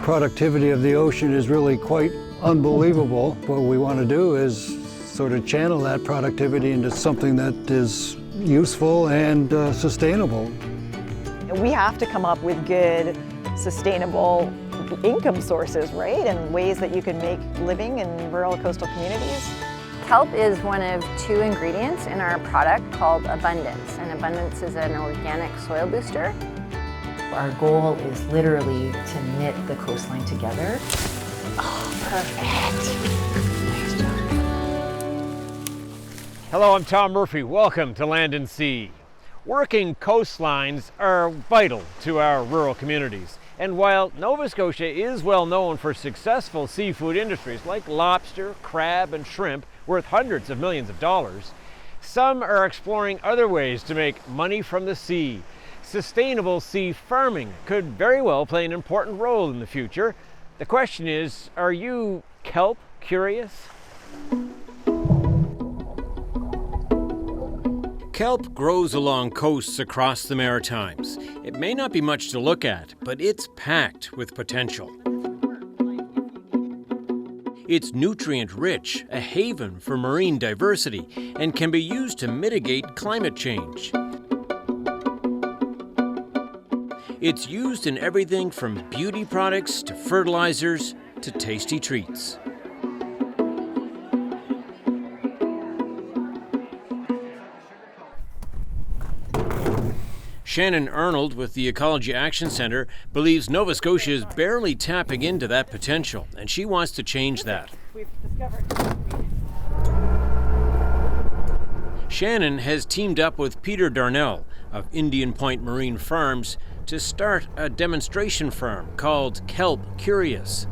productivity of the ocean is really quite unbelievable. What we want to do is sort of channel that productivity into something that is useful and sustainable. We have to come up with good, sustainable income sources, right? And ways that you can make living in rural coastal communities. Kelp is one of 2 ingredients in our product called Abundance, and Abundance is an organic soil booster. Our goal is literally to knit the coastline together. Oh, perfect. Nice job. Hello, I'm Tom Murphy. Welcome to Land and Sea. Working coastlines are vital to our rural communities. And while Nova Scotia is well known for successful seafood industries like lobster, crab, and shrimp, worth hundreds of millions of dollars, some are exploring other ways to make money from the sea. Sustainable sea farming could very well play an important role in the future. The question is, are you kelp curious? Kelp grows along coasts across the Maritimes. It may not be much to look at, but it's packed with potential. It's nutrient-rich, a haven for marine diversity, and can be used to mitigate climate change. It's used in everything from beauty products to fertilizers to tasty treats. Shannon Arnold with the Ecology Action Centre believes Nova Scotia is barely tapping into that potential, and she wants to change that. Shannon has teamed up with Peter Darnell of Indian Point Marine Farms to start a demonstration farm called Kelp Curious.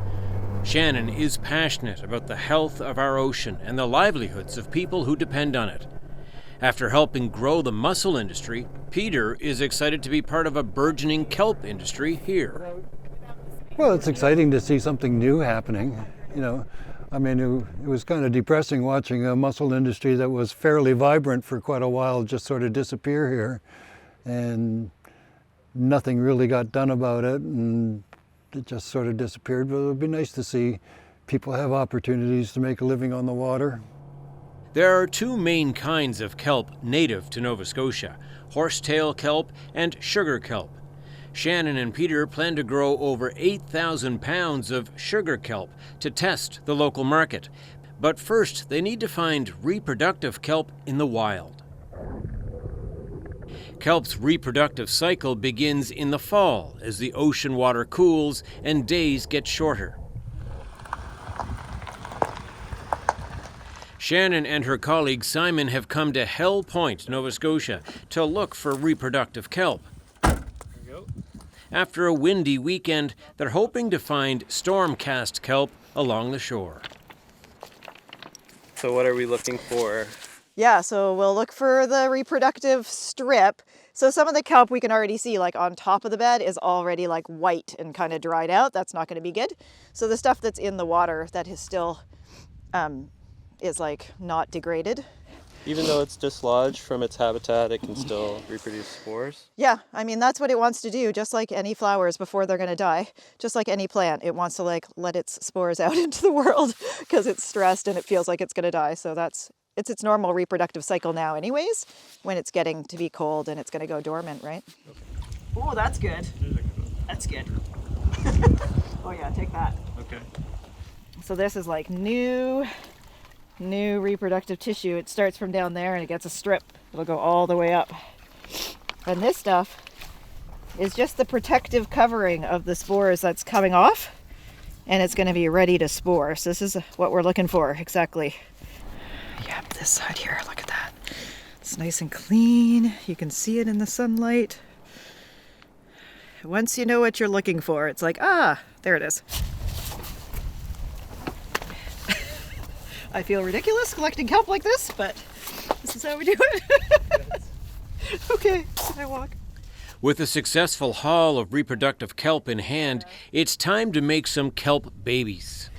Shannon is passionate about the health of our ocean and the livelihoods of people who depend on it. After helping grow the mussel industry, Peter is excited to be part of a burgeoning kelp industry here. Well, it's exciting to see something new happening. You know, I mean, it was kind of depressing watching a mussel industry that was fairly vibrant for quite a while just sort of disappear here. And nothing really got done about it, and it just sort of disappeared. But it would be nice to see people have opportunities to make a living on the water. There are 2 main kinds of kelp native to Nova Scotia, horsetail kelp and sugar kelp. Shannon and Peter plan to grow over 8,000 pounds of sugar kelp to test the local market. But first, they need to find reproductive kelp in the wild. Kelp's reproductive cycle begins in the fall as the ocean water cools and days get shorter. Shannon and her colleague Simon have come to Hell Point, Nova Scotia, to look for reproductive kelp. There we go. After a windy weekend, they're hoping to find storm-cast kelp along the shore. So what are we looking for? Yeah, so we'll look for the reproductive strip. So some of the kelp we can already see, like on top of the bed, is already like white and kind of dried out. That's not going to be good. So the stuff that's in the water that is still is like not degraded. Even though it's dislodged from its habitat, it can still reproduce spores? Yeah, I mean, that's what it wants to do, just like any flowers before they're going to die. Just like any plant, it wants to like let its spores out into the world because it's stressed and it feels like it's going to die. So it's its normal reproductive cycle now anyways, when it's getting to be cold and it's going to go dormant, right? Okay. Oh, that's good. That's good. Oh yeah, take that. Okay. So this is like new reproductive tissue. It starts from down there and it gets a strip. It'll go all the way up. And this stuff is just the protective covering of the spores that's coming off, and it's going to be ready to spore. So this is what we're looking for exactly. Yep, this side here, look at that. It's nice and clean. You can see it in the sunlight. Once you know what you're looking for, it's like, there it is. I feel ridiculous collecting kelp like this, but this is how we do it. Okay, I walk. With a successful haul of reproductive kelp in hand, it's time to make some kelp babies.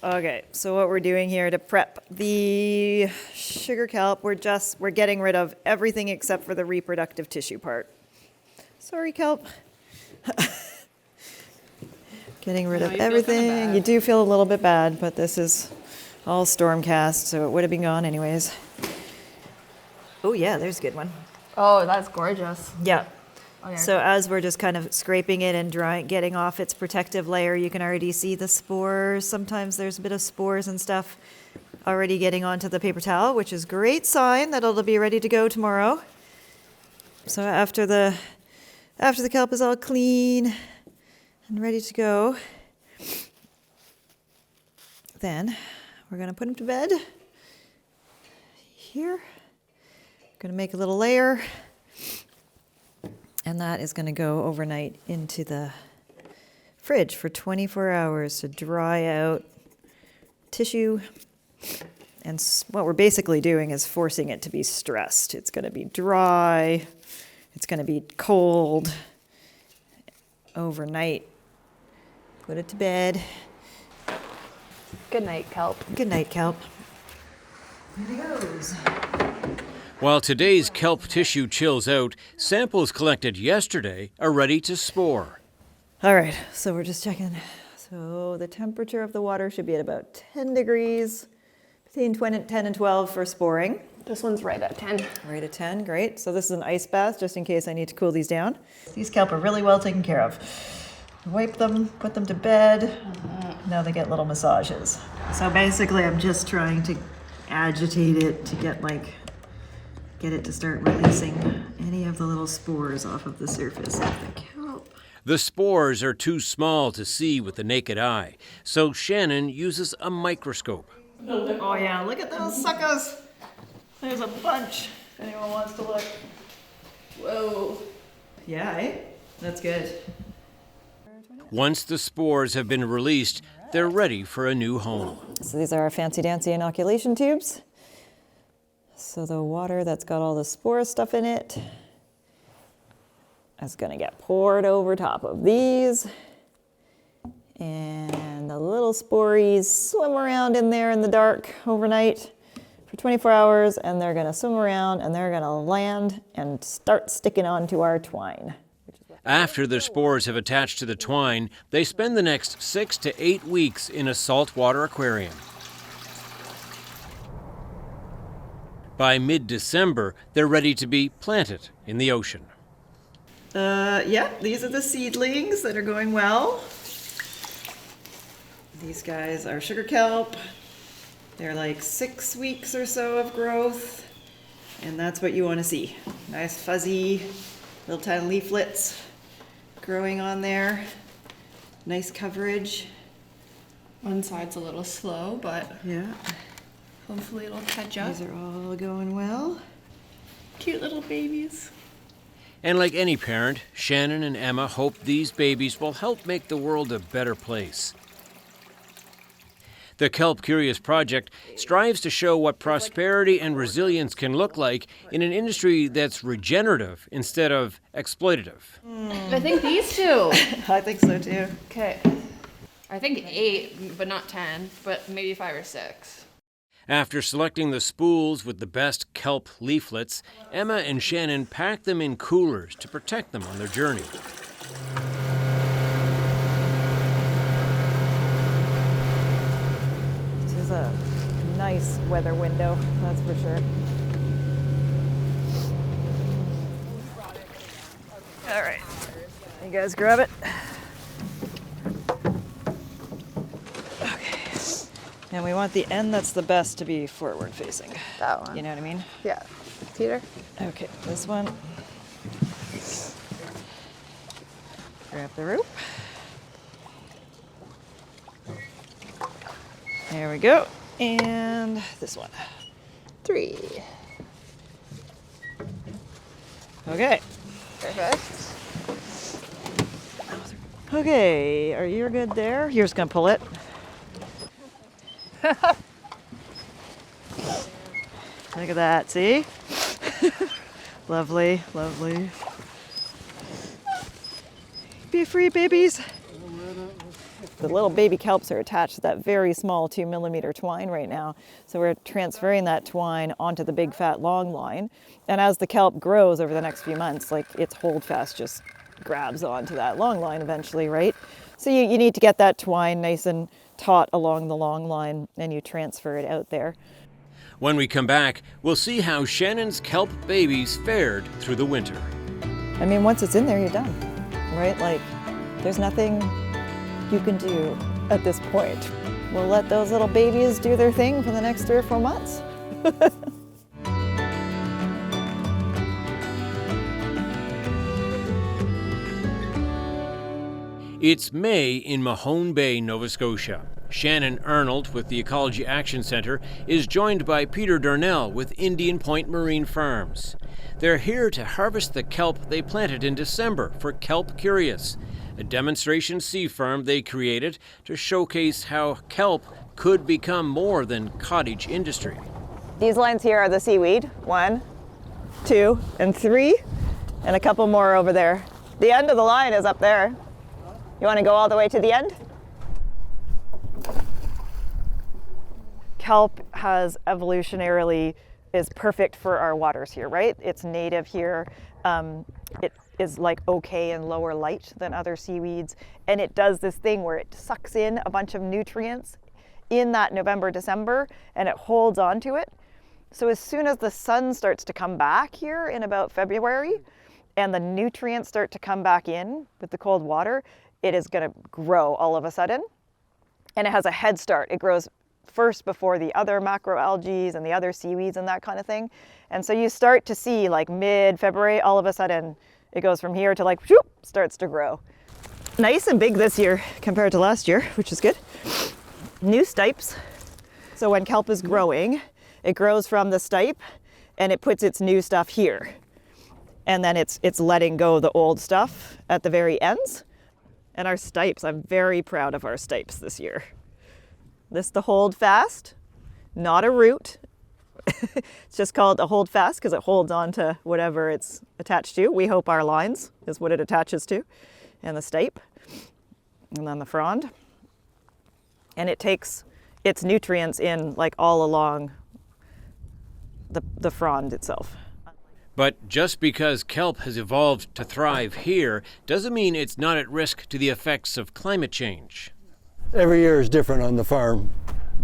Okay, so what we're doing here to prep the sugar kelp, we're getting rid of everything except for the reproductive tissue part. Sorry, kelp. Getting rid of you feel kinda everything. bad. You do feel a little bit bad, but this is all stormcast, so it would have been gone anyways. Oh yeah, there's a good one. Oh, that's gorgeous. Yeah. Okay. So as we're just kind of scraping it and drying, getting off its protective layer, you can already see the spores. Sometimes there's a bit of spores and stuff already getting onto the paper towel, which is a great sign that it'll be ready to go tomorrow. So after the kelp is all clean and ready to go, then we're gonna put him to bed here. Gonna make a little layer, and that is gonna go overnight into the fridge for 24 hours to dry out tissue. And what we're basically doing is forcing it to be stressed. It's gonna be dry, it's gonna be cold overnight. Put it to bed. Good night, Kelp. Good night, kelp. Here he goes. While today's kelp tissue chills out, samples collected yesterday are ready to spore. All right, so we're just checking. So the temperature of the water should be at about 10 degrees, between 10 and 12 for sporing. This one's right at 10. Right at 10, great. So this is an ice bath, just in case I need to cool these down. These kelp are really well taken care of. Wipe them, put them to bed. Now they get little massages. So basically I'm just trying to agitate it to get it to start releasing any of the little spores off of the surface of the kelp. The spores are too small to see with the naked eye, so Shannon uses a microscope. Oh yeah, look at those suckers. There's a bunch, if anyone wants to look. Whoa. Yeah, eh? That's good. Once the spores have been released, they're ready for a new home. So these are our fancy dancy inoculation tubes. So the water that's got all the spore stuff in it is gonna get poured over top of these. And the little spories swim around in there in the dark overnight for 24 hours, and they're gonna swim around and they're gonna land and start sticking onto our twine. After the spores have attached to the twine, they spend the next 6 to 8 weeks in a saltwater aquarium. By mid-December, they're ready to be planted in the ocean. Yeah, these are the seedlings that are going well. These guys are sugar kelp. They're like 6 weeks or so of growth, and that's what you want to see. Nice fuzzy little tiny leaflets growing on there. Nice coverage. One side's a little slow, but Yeah, hopefully it'll catch up. these are all going well. Cute little babies. And like any parent, Shannon and Emma hope these babies will help make the world a better place. The Kelp Curious Project strives to show what prosperity and resilience can look like in an industry that's regenerative instead of exploitative. I think these two. I think so too. Okay. I think 8, but not 10, but maybe 5 or 6. After selecting the spools with the best kelp leaflets, Emma and Shannon pack them in coolers to protect them on their journey. This is a nice weather window, that's for sure. All right, you guys grab it. Okay, and we want the end that's the best to be forward facing. That one. You know what I mean? Yeah. Peter? Okay, this one. Grab the rope. There we go. And this one. 3. Okay. Perfect. Okay, are you good there? You're just gonna pull it. Look at that, see? Lovely, lovely. Be free, babies. The little baby kelps are attached to that very small 2mm twine right now. So we're transferring that twine onto the big fat long line. And as the kelp grows over the next few months, like its holdfast just grabs onto that long line eventually, right? So you need to get that twine nice and taut along the long line, and you transfer it out there. When we come back, we'll see how Shannon's kelp babies fared through the winter. I mean, once it's in there, you're done, right? Like, there's nothing you can do at this point. We'll let those little babies do their thing for the next 3 or 4 months. It's May in Mahone Bay, Nova Scotia. Shannon Arnold with the Ecology Action Centre is joined by Peter Darnell with Indian Point Marine Farms. They're here to harvest the kelp they planted in December for Kelp Curious, a demonstration sea farm they created to showcase how kelp could become more than cottage industry. These lines here are the seaweed. 1, 2, and 3, and a couple more over there. The end of the line is up there. You want to go all the way to the end? Kelp has evolutionarily is perfect for our waters here, right? It's native here. It is like okay in lower light than other seaweeds, and it does this thing where it sucks in a bunch of nutrients in that November, December, and it holds on to it. So as soon as the sun starts to come back here in about February, and the nutrients start to come back in with the cold water, it is going to grow all of a sudden, and it has a head start. It grows first before the other macroalgae and the other seaweeds and that kind of thing. And so you start to see, like mid-February, all of a sudden it goes from here to like whoop, starts to grow. Nice and big this year compared to last year, which is good. New stipes. So when kelp is growing, it grows from the stipe and it puts its new stuff here. And then it's letting go the old stuff at the very ends. And our stipes, I'm very proud of our stipes this year. This is the hold fast, not a root. It's just called a hold fast because it holds on to whatever it's attached to. We hope our lines is what it attaches to, and the stipe, and then the frond. And it takes its nutrients in like all along the frond itself. But just because kelp has evolved to thrive here doesn't mean it's not at risk to the effects of climate change. Every year is different on the farm,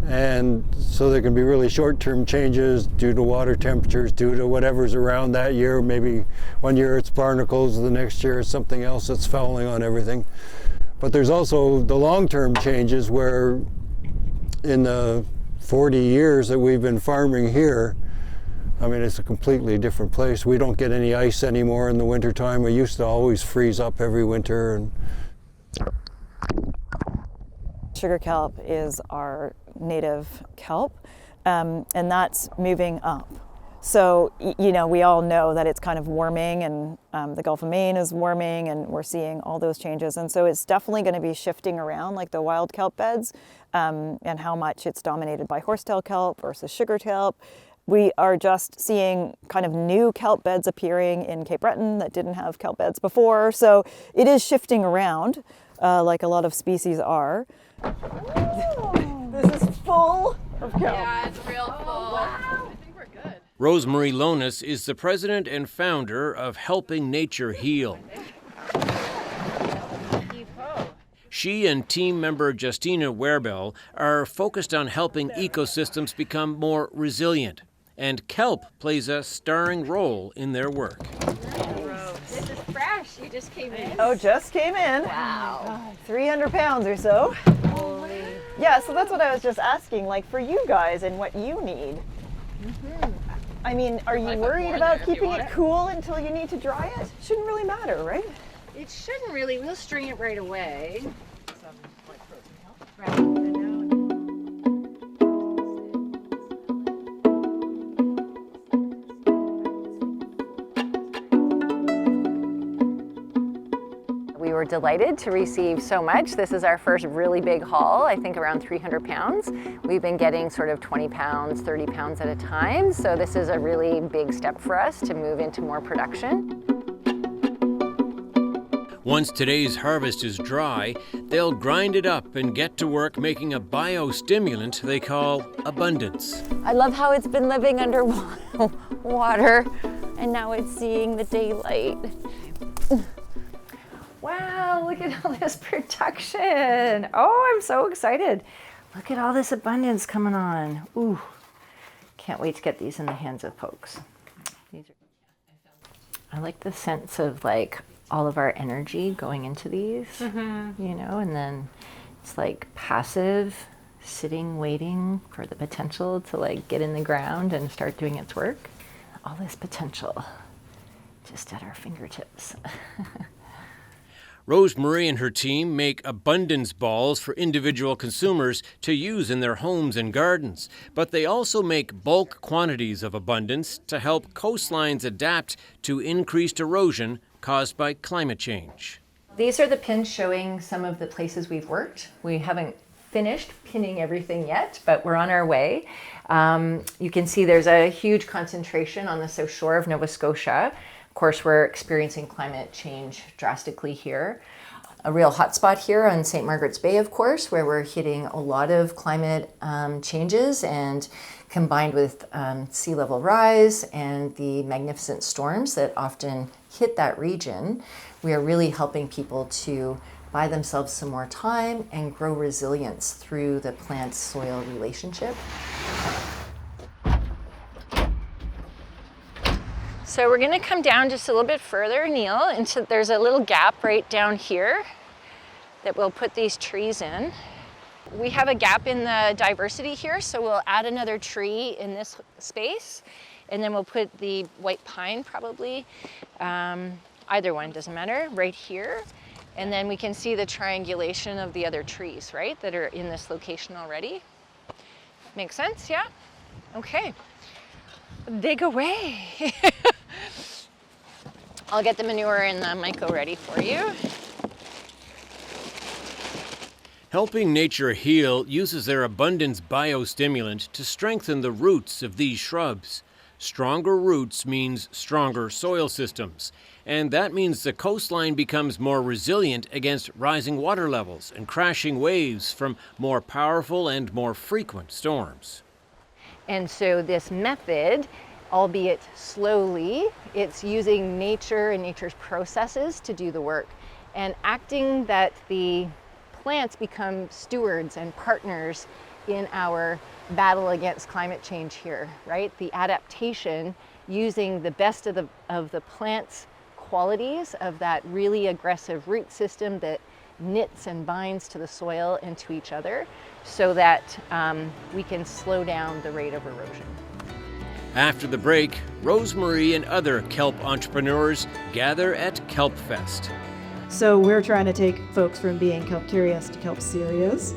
and so there can be really short-term changes due to water temperatures, due to whatever's around that year. Maybe one year it's barnacles, the next year it's something else that's fouling on everything. But there's also the long-term changes where in the 40 years that we've been farming here, I mean, it's a completely different place. We don't get any ice anymore in the wintertime. We used to always freeze up every winter. And sugar kelp is our native kelp, and that's moving up. So, you know, we all know that it's kind of warming, and the Gulf of Maine is warming, and we're seeing all those changes. And so it's definitely going to be shifting around like the wild kelp beds, and how much it's dominated by horsetail kelp versus sugar kelp. We are just seeing kind of new kelp beds appearing in Cape Breton that didn't have kelp beds before. So it is shifting around like a lot of species are. This is full of kelp. Yeah, it's real full. Wow. I think we're good. Rosemary Lonis is the president and founder of Helping Nature Heal. She and team member Justina Werbel are focused on helping ecosystems become more resilient, and kelp plays a starring role in their work. This is fresh. You just came in. Oh, just came in. Wow. 300 pounds or so. Holy. Yeah, so that's what I was just asking, like for you guys and what you need. I mean, are you worried about keeping it cool until you need to dry it? Shouldn't really matter, right? It shouldn't really. We'll string it right away. We were delighted to receive so much. This is our first really big haul, I think around 300 pounds. We've been getting sort of 20 pounds, 30 pounds at a time. So this is a really big step for us to move into more production. Once today's harvest is dry, they'll grind it up and get to work making a biostimulant they call Abundance. I love how it's been living under water and now it's seeing the daylight. Wow, Wow, look at all this production. Oh, I'm so excited. Look at all this abundance coming on. Ooh, can't wait to get these in the hands of folks. I like the sense of like all of our energy going into these, you know, and then it's like passive, sitting, waiting for the potential to like get in the ground and start doing its work. All this potential just at our fingertips. Rosemarie and her team make abundance balls for individual consumers to use in their homes and gardens, but they also make bulk quantities of abundance to help coastlines adapt to increased erosion caused by climate change. These are the pins showing some of the places we've worked. We haven't finished pinning everything yet, but we're on our way. You can see there's a huge concentration on the south shore of Nova Scotia. Of course, we're experiencing climate change drastically here. A real hotspot here on St. Margaret's Bay, of course, where we're hitting a lot of climate changes, and combined with sea level rise and the magnificent storms that often hit that region, we are really helping people to buy themselves some more time and grow resilience through the plant-soil relationship. So we're gonna come down just a little bit further, Neil, into, there's a little gap right down here that we'll put these trees in. We have a gap in the diversity here, so we'll add another tree in this space, and then we'll put the white pine probably, either one, doesn't matter, right here. And then we can see the triangulation of the other trees, right, that are in this location already. Makes sense, yeah? Okay, dig away. I'll get the manure and the myco ready for you. Helping Nature Heal uses their abundance biostimulant to strengthen the roots of these shrubs. Stronger roots means stronger soil systems, and that means the coastline becomes more resilient against rising water levels and crashing waves from more powerful and more frequent storms. And so this method, albeit slowly, it's using nature and nature's processes to do the work, and acting that the plants become stewards and partners in our battle against climate change here, right? The adaptation, using the best of the plant's qualities of that really aggressive root system that knits and binds to the soil and to each other, so that we can slow down the rate of erosion. After the break, Rosemarie and other kelp entrepreneurs gather at Kelp Fest. So we're trying to take folks from being kelp curious to kelp serious.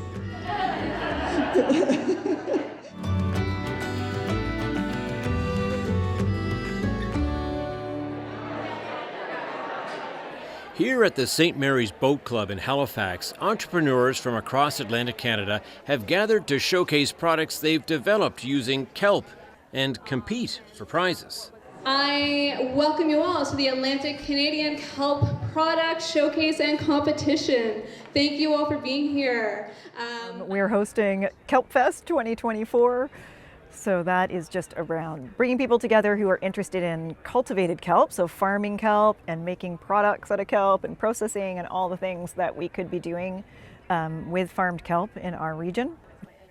Here at the St. Mary's Boat Club in Halifax, entrepreneurs from across Atlantic Canada have gathered to showcase products they've developed using kelp and compete for prizes. I welcome you all to the Atlantic Canadian Kelp Product Showcase and Competition. Thank you all for being here. We're hosting Kelp Fest 2024. So that is just around bringing people together who are interested in cultivated kelp, so farming kelp and making products out of kelp and processing and all the things that we could be doing with farmed kelp in our region.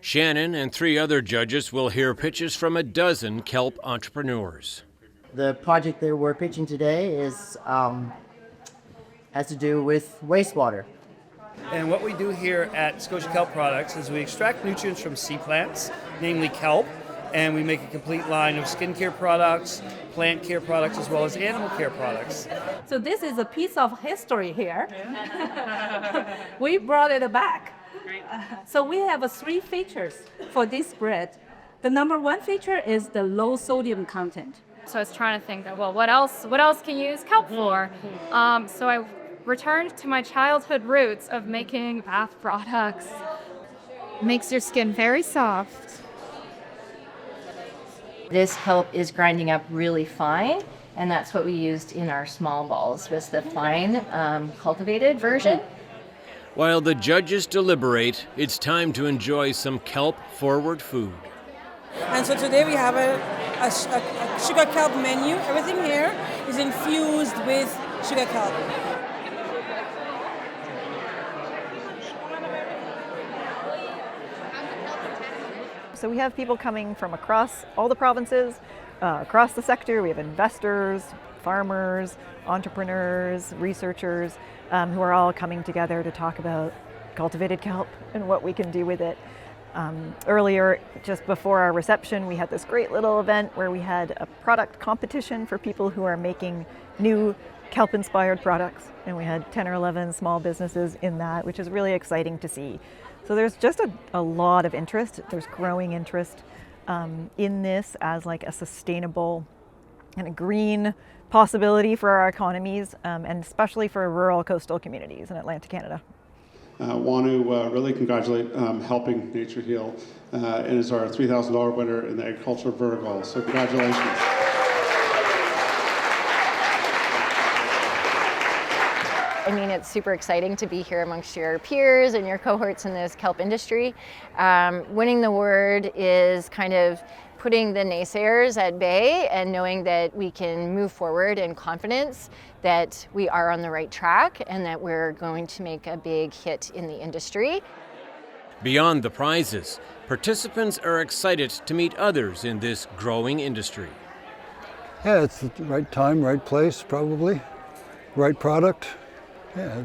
Shannon and 3 other judges will hear pitches from a dozen kelp entrepreneurs. The project that we're pitching today is has to do with wastewater. And what we do here at Scotia Kelp Products is we extract nutrients from sea plants, namely kelp, and we make a complete line of skincare products, plant care products, as well as animal care products. So this is a piece of history here. We brought it back. So we have 3 features for this bread. The number 1 feature is the low sodium content. So I was trying to think that, well, what else can you use kelp for? So I returned to my childhood roots of making bath products. Makes your skin very soft. This kelp is grinding up really fine, and that's what we used in our small balls, was the fine cultivated version. While the judges deliberate, it's time to enjoy some kelp-forward food. And so today we have a sugar kelp menu. Everything here is infused with sugar kelp. So we have people coming from across all the provinces, across the sector. We have investors, farmers, entrepreneurs, researchers, who are all coming together to talk about cultivated kelp and what we can do with it. Earlier, just before our reception, we had this great little event where we had a product competition for people who are making new kelp-inspired products, and we had 10 or 11 small businesses in that, which is really exciting to see. So there's just a lot of interest. There's growing interest in this as like a sustainable and a green possibility for our economies, and especially for rural coastal communities in Atlantic Canada. Want to really congratulate Helping Nature Heal, and is our $3,000 winner in the agriculture vertical. So congratulations. I mean, it's super exciting to be here amongst your peers and your cohorts in this kelp industry. Winning the award is kind of putting the naysayers at bay and knowing that we can move forward in confidence that we are on the right track and that we're going to make a big hit in the industry. Beyond the prizes, participants are excited to meet others in this growing industry. Yeah, it's the right time, right place, probably. Right product. Yeah,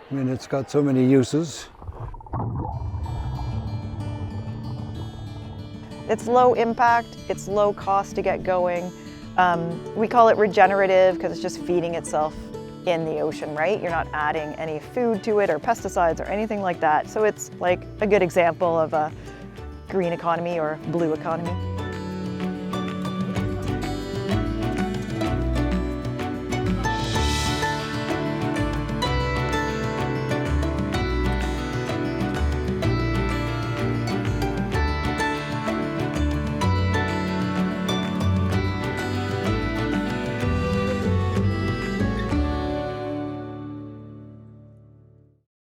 it's got so many uses. It's low impact, it's low cost to get going. We call it regenerative because it's just feeding itself in the ocean, right? You're not adding any food to it or pesticides or anything like that. So it's like a good example of a green economy or blue economy.